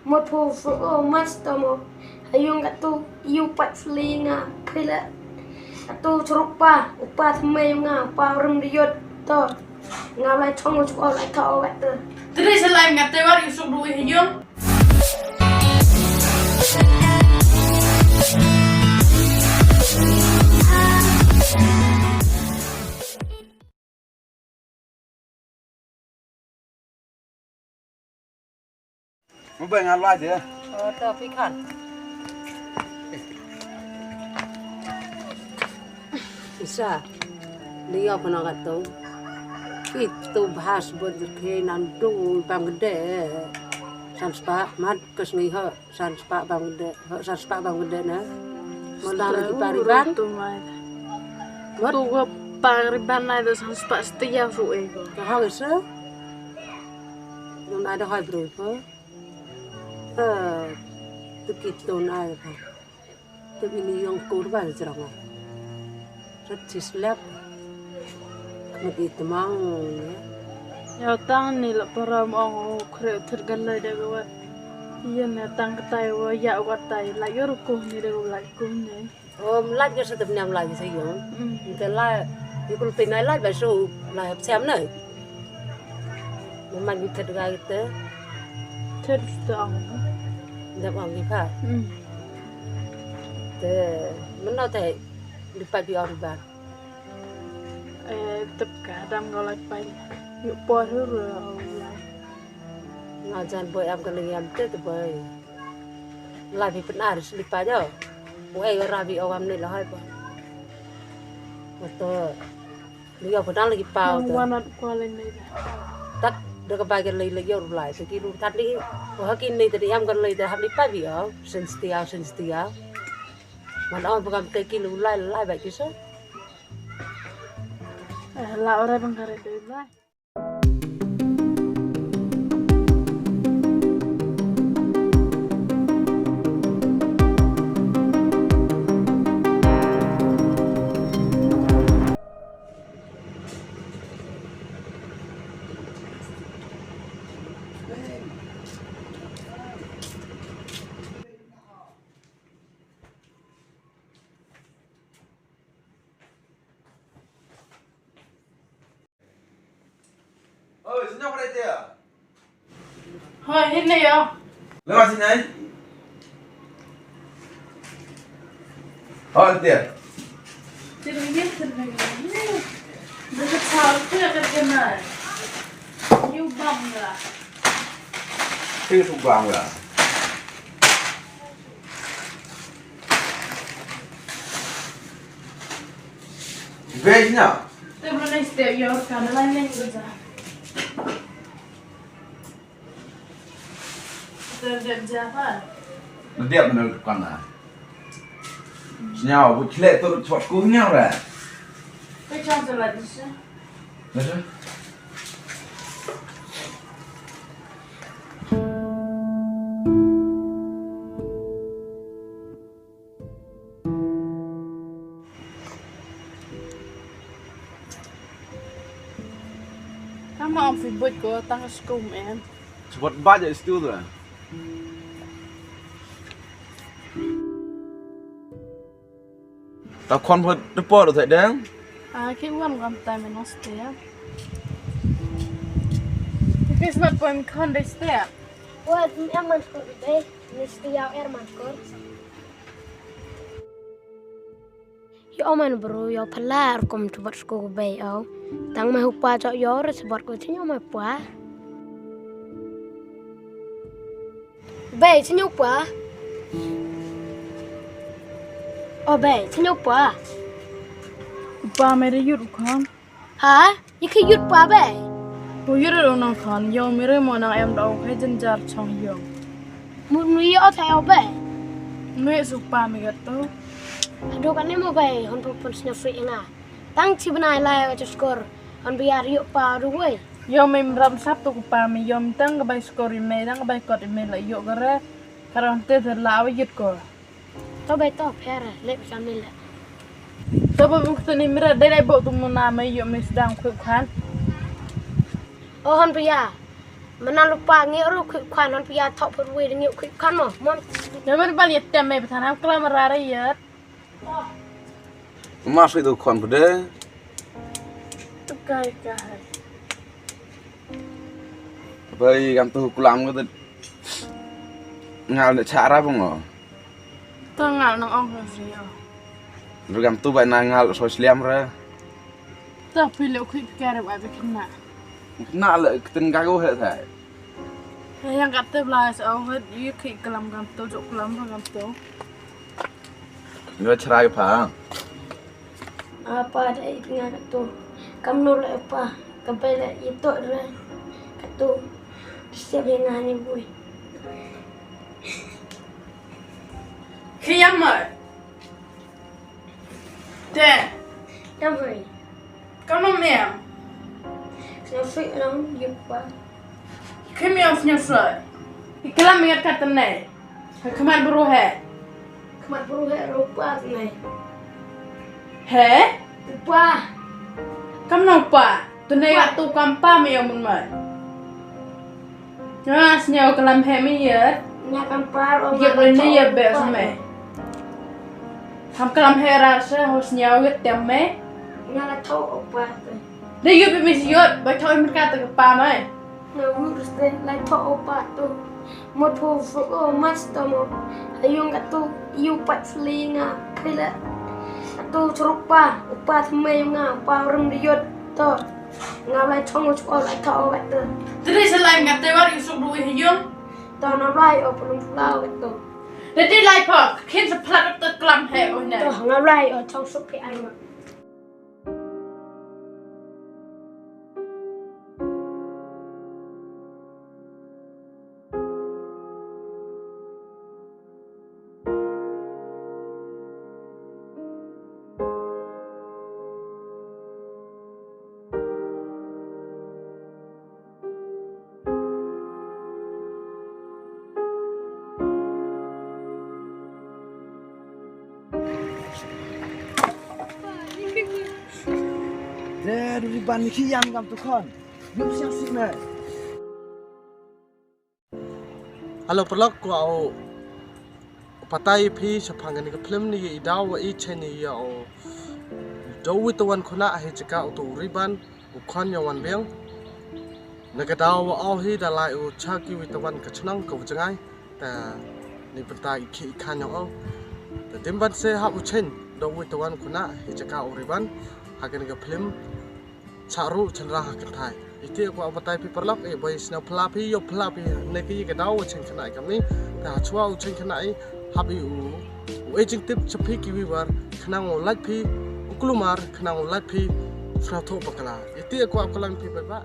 một phố phố master mo ayung katu iu pat selinga pila katu serupa upa thmei nga pa rum diot to ngalai thong chu lai thao gat tu Terus selain ngate war isuk duit hijau. Mau beli ngalai aja ya? Oh, tapi kan. Shah, dia pernah kata, itu bahas berkenan dulu bangde, sanspa mat kesni ha, sanspa bangde na, mana lagi pariban? Tu gua pariban na itu sanspa setia suwe. Kau rasa? Yang ada hal berapa? Tu kita na apa? Tapi ni yang korban cerama. Tersilap, begitu mang. Ya tang ni lah peram orang kere tergalai dah gua. Iya na tang ketai wa ya wa tai la yor ko ni dah la ko ni. Oh, lát cái sự tập nhầm lại gì vậy? Cái là cái con tin này lát bài số là xem này. Mình thật ra cái Ter tang. đập ông cái phải. Thế mình nói thế đi phải đi ăn bàn. Tep kadang kalau pai. Yuk por rồi lại. Ngài chân bơi em cái này em tết bơi. Lại bị phân ải đi phải đâu. Ôi ra bị ông này là hai bao. Một tờ. Bây giờ phân ải lagi bao tờ. Wanat kuala ni. Tắt được cái bài cái lấy lại lại thì cái lúc thắt đi. Và cái này thì em cái lấy thì ham đi phải bị ở. Sinh stia. Mà nó bukan teh kilo lai baik kisah. Lah orang bangkare tu lah. Senyum pada dia. Hoi ini ya. Lewat sini. Oh, dia. Terlihat terlihat. Dekat sal tu ada kena. You bang lah. Cái thùng vàng rồi. Về chứ nhở? Tu belum ni setiap yo kan lain lain juga. Terjadi apa? Nó đẹp mà nó còn là nhau với lệ tôi chọn cùng nhau rồi. Kau jangan terlalu sih. Được chưa? Kamu ambil buat kau tangga skum em. Buat budget itu rồi. Tao con phải đứt bỏ được thế đấy. Cái quan quan tâm mình nó setiap. Cái smart point con đấy setiap. buat em maskor be mesti ya er maskor yo man bro yo pala kom tu bat sko be au tang ma hupa cho yo re sebot ko chinyo ma pa be chinyo pa o be chinyo pa Ba mere yut con. ha yik yut pa be Bố yut rồi nó con yo mere mo nang em đâu hay chân jar chong yo. mu yo thai be Me su pa me gato. aduh kan mo be hon pun snya free nga tang chi banai lai cho skor on biar yo pa ru we Yo me ram sap tu pa me yo tang ga bai skori me tang ga bai kot me la yo gare. Karon te the la yut ko. to be to pera le kan le Tapi bukti ni mira dari bawa tu mana me yo me sedang kuat kan. oh hon pria Mana lupa ngiru quick kan non pia top per way ngiru quick kan mo. Mom. Jangan balik tempe pesan aku kelam rarayat. Masuk itu kon pada. Tukai kahai. Bayi kam tu kulam ko ngal nak cara bang. Tengah nang orang Rio. Lu kam tu bayi ngal sosial ra. Tapi lu quick care apa kena. Nak le keten gago het hai. Yang kata belas awet, you quick kelam gantu, jok kelam gantu. Lu cara apa? Apa ada ipinga tu. Kamu nolak apa? Kepala itu re. Katu. Siap yang ani boy. Kiamat. Deh, Tamai. kamu mem. Snafik orang yupa. Kami yang senyum. Kelam ingat kata ni. Kemat beruhe. Kemat beruhe rupa ni. He? Rupa. Kamu nampak? Tu ni waktu kampa mi yang menmai. Nah, senyum kelam hemi ya. Nyakan par orang. Ya boleh ya bes me. Ham kelam herar se harus senyum itu temme. Nyala tahu apa tu. Dia you bimisiot, baca mereka tu kepa mai. Ngurus deh, lai tahu apa tu. Mau tu mas tamu. Ayung katu yupat selinga. Bila tu serupa. Upa semai nga. Upa orang diot tu. Ngablai chong ucap lai tahu apa tu. Jadi selain kata war yusuk duit hiyung. Tu ngablai opelum pulau tu. Jadi lai pak, kin seplat tu kelam he oh ni. Tu ngablai chong supi ayu. Dia di ban kiam kam tu kon. Yup siang sik na. Halo pelak ko au patai phi saphangan ka film ni idaw wa cheni ya o dawi tawan khona he chika tu riban u khon yawan beng nagadaw wa au hi da lai u chaki wi tawan ka chnang ko jangai ta ni patai ki khan yo ta dimban se ha u chen dawi tawan khona he chika u riban hagen ka film charu Shynrang Kynthai iti ko abatai pi perlak e boy sna phlapi yo phlapi ne ki ga daw chen khnai kam ni ta chua u chen khnai habi u aging tip chapi ki wi war khnang o lak phi uklumar khnang o lak phi fra tho bakala iti ko akalang pi ba